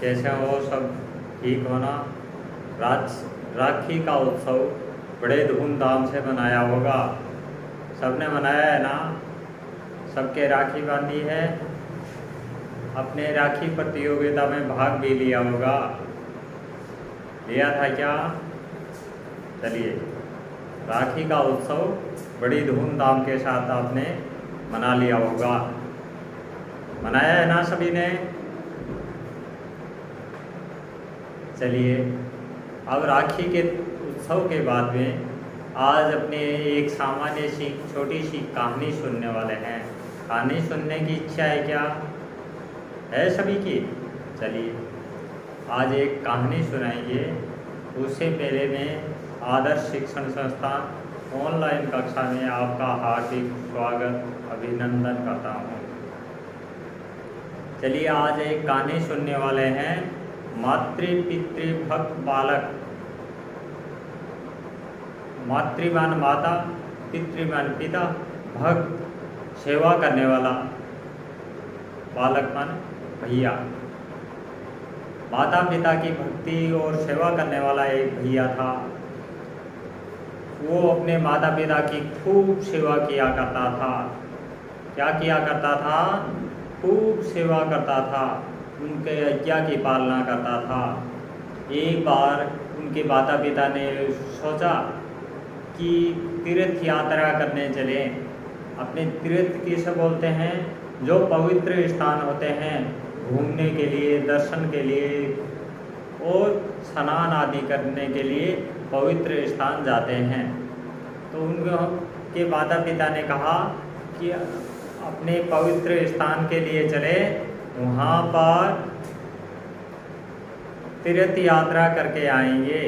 कैसे हो सब? ठीक हो ना? राखी का उत्सव बड़े धूमधाम से मनाया होगा। सबने मनाया है ना? सबके राखी बांधी है। अपने राखी प्रतियोगिता में भाग भी लिया होगा। लिया था क्या? चलिए, राखी का उत्सव बड़ी धूमधाम के साथ आपने मना लिया होगा। मनाया है ना सभी ने? चलिए, अब राखी के उत्सव के बाद में आज अपने एक सामान्य सी छोटी सी कहानी सुनने वाले हैं। कहानी सुनने की इच्छा है क्या? है सभी की? चलिए, आज एक कहानी सुनाएंगे। उससे पहले मैं आदर्श शिक्षण संस्थान ऑनलाइन कक्षा में आपका हार्दिक स्वागत अभिनंदन करता हूँ। चलिए, आज एक कहानी सुनने वाले हैं। मातृपितृभक्त बालक। मातृमान माता, पितृमान पिता, भक्त सेवा करने वाला बालक मान भैया। माता पिता की भक्ति और सेवा करने वाला एक भैया था। वो अपने माता पिता की खूब सेवा किया करता था। क्या किया करता था? खूब सेवा करता था। उनके आज्ञा की पालना करता था। एक बार उनके माता पिता ने सोचा कि तीर्थ यात्रा करने चलें। अपने तीर्थ किसे बोलते हैं? जो पवित्र स्थान होते हैं, घूमने के लिए, दर्शन के लिए और स्नान आदि करने के लिए पवित्र स्थान जाते हैं। तो उनके माता पिता ने कहा कि अपने पवित्र स्थान के लिए चले, वहाँ पर तीर्थ यात्रा करके आएंगे।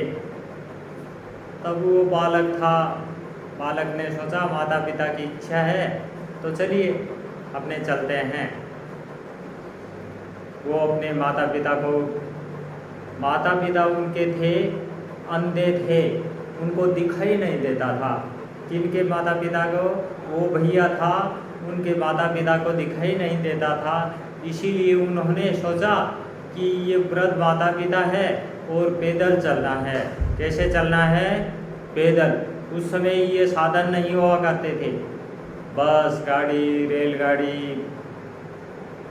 तब वो बालक था। बालक ने सोचा माता पिता की इच्छा है तो चलिए अपने चलते हैं। वो अपने माता पिता उनके थे, अंधे थे, उनको दिखाई नहीं देता था। किनके माता पिता को? वो भैया था, उनके माता पिता को दिखाई नहीं देता था। इसीलिए उन्होंने सोचा कि ये वृद्ध माता पिता है और पैदल चलना है। कैसे चलना है? पैदल। उस समय ये साधन नहीं हुआ करते थे। बस, गाड़ी, रेलगाड़ी,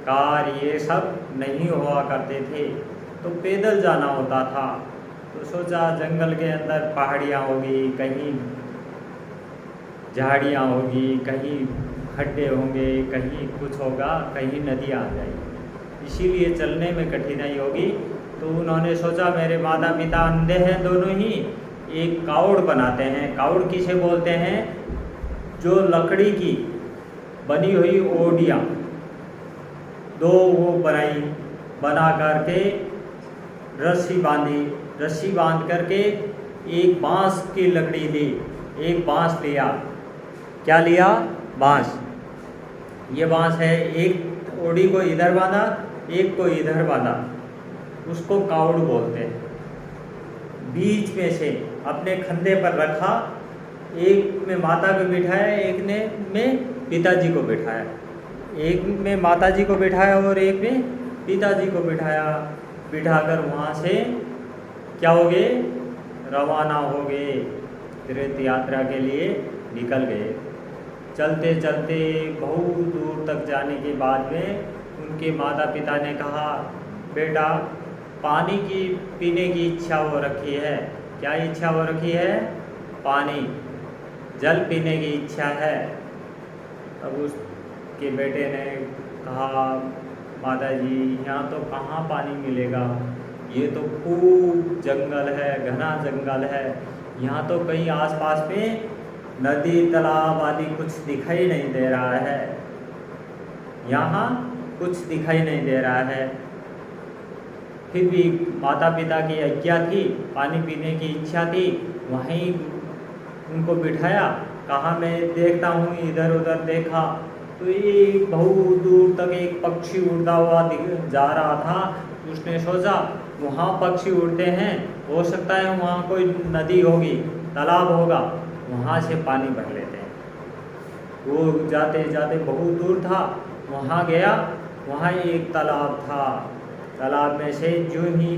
कार, ये सब नहीं हुआ करते थे, तो पैदल जाना होता था। तो सोचा जंगल के अंदर पहाड़ियाँ होगी, कहीं झाड़ियाँ होगी, कहीं खड्डे होंगे, कहीं कुछ होगा, कहीं नदी आ जाएगी, इसीलिए चलने में कठिनाई होगी। तो उन्होंने सोचा मेरे माता पिता अंधे हैं दोनों ही, एक कावड़ बनाते हैं। कावड़ किसे बोलते हैं? जो लकड़ी की बनी हुई ओडियाँ दो वो बना करके रस्सी बांधी। रस्सी बांध करके एक बांस की लकड़ी ली, एक बांस लिया। क्या लिया? बांस। ये बांस है। एक ओड़ी को इधर बांधा, एक को इधर बांधा, उसको कावड़ बोलते हैं। बीच में से अपने कंधे पर रखा, एक में माता को बिठाया, एक ने में पिताजी को बिठाया। एक में माताजी को बिठाया और एक में पिताजी को बिठाया। बिठाकर वहाँ से क्या हो गए? रवाना हो गए। तीर्थ यात्रा के लिए निकल गए। चलते चलते बहुत दूर तक जाने के बाद में उनके माता पिता ने कहा, बेटा पानी की पीने की इच्छा हो रखी है। क्या इच्छा हो रखी है? पानी, जल पीने की इच्छा है। तब उसके बेटे ने कहा, माता जी यहाँ तो कहाँ पानी मिलेगा, ये तो खूब जंगल है, घना जंगल है, यहाँ तो कहीं आसपास में नदी तालाब आदि कुछ दिखाई नहीं दे रहा है। यहाँ कुछ दिखाई नहीं दे रहा है। फिर भी माता पिता की आज्ञा थी, पानी पीने की इच्छा थी, वहीं उनको बिठाया। कहा मैं देखता हूँ, इधर उधर देखा तो एक बहुत दूर तक एक पक्षी उड़ता हुआ जा रहा था। उसने सोचा वहाँ पक्षी उड़ते हैं, हो सकता है वहाँ कोई नदी होगी, तालाब होगा, वहाँ से पानी भर लेते हैं। वो जाते जाते बहुत दूर था, वहाँ गया, वहाँ एक तालाब था। तालाब में से जो ही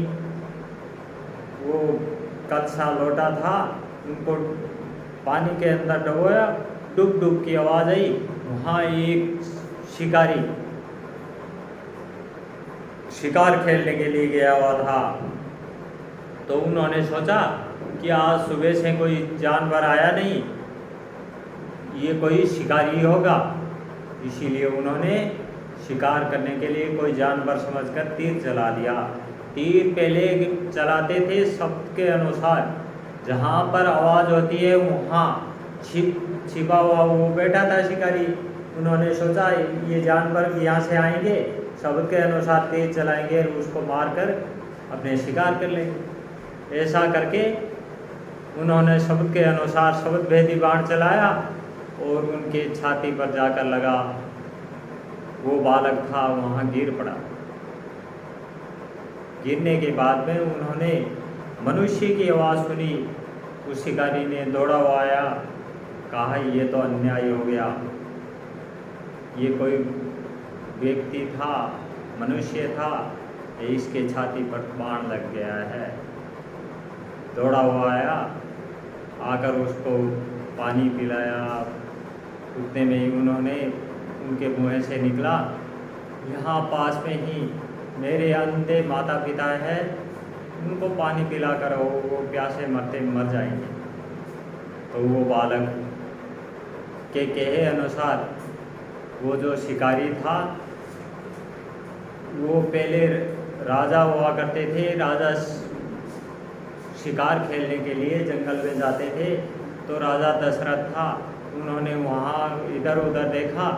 वो कलसा लोटा था उनको पानी के अंदर डुबोया, डुब डुब की आवाज़ आई। वहाँ एक शिकारी शिकार खेलने के लिए गया हुआ था। तो उन्होंने सोचा कि आज सुबह से कोई जानवर आया नहीं, ये कोई शिकारी होगा। इसीलिए उन्होंने शिकार करने के लिए कोई जानवर समझकर तीर चला दिया। तीर पहले चलाते थे शब्द के अनुसार, जहाँ पर आवाज़ होती है वहाँ छिपा हुआ वो बैठा था शिकारी। उन्होंने सोचा ये जानवर यहाँ से आएंगे, शब्द के अनुसार तीर चलाएंगे और उसको मारकर अपने शिकार कर लेंगे। ऐसा करके उन्होंने शब्द के अनुसार शब्द भेदी बाण चलाया और उनके छाती पर जाकर लगा। वो बालक था वहाँ गिर पड़ा। गिरने के बाद में उन्होंने मनुष्य की आवाज़ सुनी। उस शिकारी ने दौड़ा हुआ आया, कहा ये तो अन्याय हो गया, ये कोई व्यक्ति था, मनुष्य था, इसके छाती पर बाण लग गया है। दौड़ा हुआ आया, आकर उसको पानी पिलाया। उतने में ही उन्होंने उनके मुँह से निकला, यहाँ पास में ही मेरे अंधे माता पिता हैं, उनको पानी पिला कर वो प्यासे मरते मर जाएंगे। तो वो बालक के कहे अनुसार वो जो शिकारी था वो पहले राजा हुआ करते थे। राजा शिकार खेलने के लिए जंगल में जाते थे। तो राजा दशरथ था, उन्होंने वहाँ इधर उधर देखा,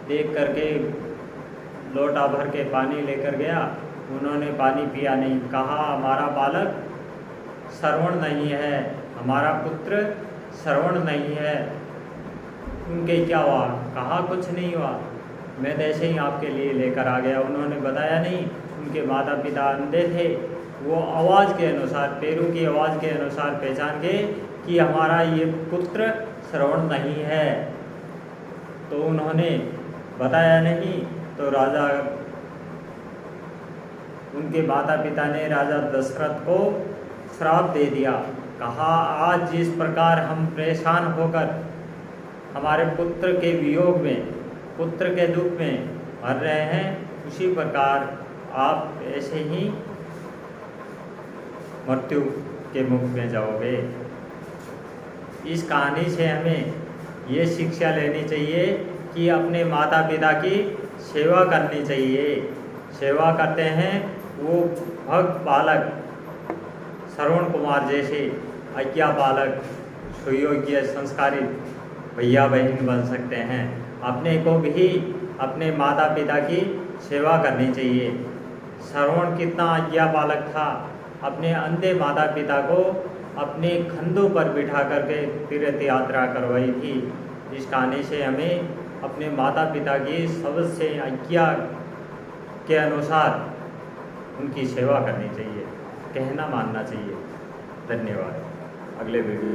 देख करके लोटा भर के पानी लेकर गया। उन्होंने पानी पिया नहीं, कहा हमारा बालक श्रवण नहीं है, हमारा पुत्र श्रवण नहीं है। उनके क्या हुआ? कहा कुछ नहीं हुआ, मैं तो ऐसे ही आपके लिए लेकर आ गया। उन्होंने बताया नहीं, उनके माता पिता अंधे थे। वो आवाज़ के अनुसार, पैरों की आवाज़ के अनुसार पहचान गए कि हमारा ये पुत्र श्रवण नहीं है। तो उन्होंने बताया नहीं। तो राजा, उनके माता पिता ने राजा दशरथ को श्राप दे दिया। कहा आज जिस प्रकार हम परेशान होकर हमारे पुत्र के वियोग में, पुत्र के दुख में मर रहे हैं, उसी प्रकार आप ऐसे ही मृत्यु के मुख में जाओगे। इस कहानी से हमें ये शिक्षा लेनी चाहिए कि अपने माता पिता की सेवा करनी चाहिए। सेवा करते हैं वो भक्त बालक श्रवण कुमार जैसे अज्ञा बालक सुयोग्य संस्कारित भैया बहन बन सकते हैं। अपने को भी अपने माता पिता की सेवा करनी चाहिए। श्रवण कितना अज्ञा बालक था, अपने अंधे माता पिता को अपने कंधों पर बिठा करके तीर्थ यात्रा करवाई थी। इस कहानी से हमें अपने माता पिता की सबसे आज्ञा के अनुसार उनकी सेवा करनी चाहिए, कहना मानना चाहिए। धन्यवाद। अगले वीडियो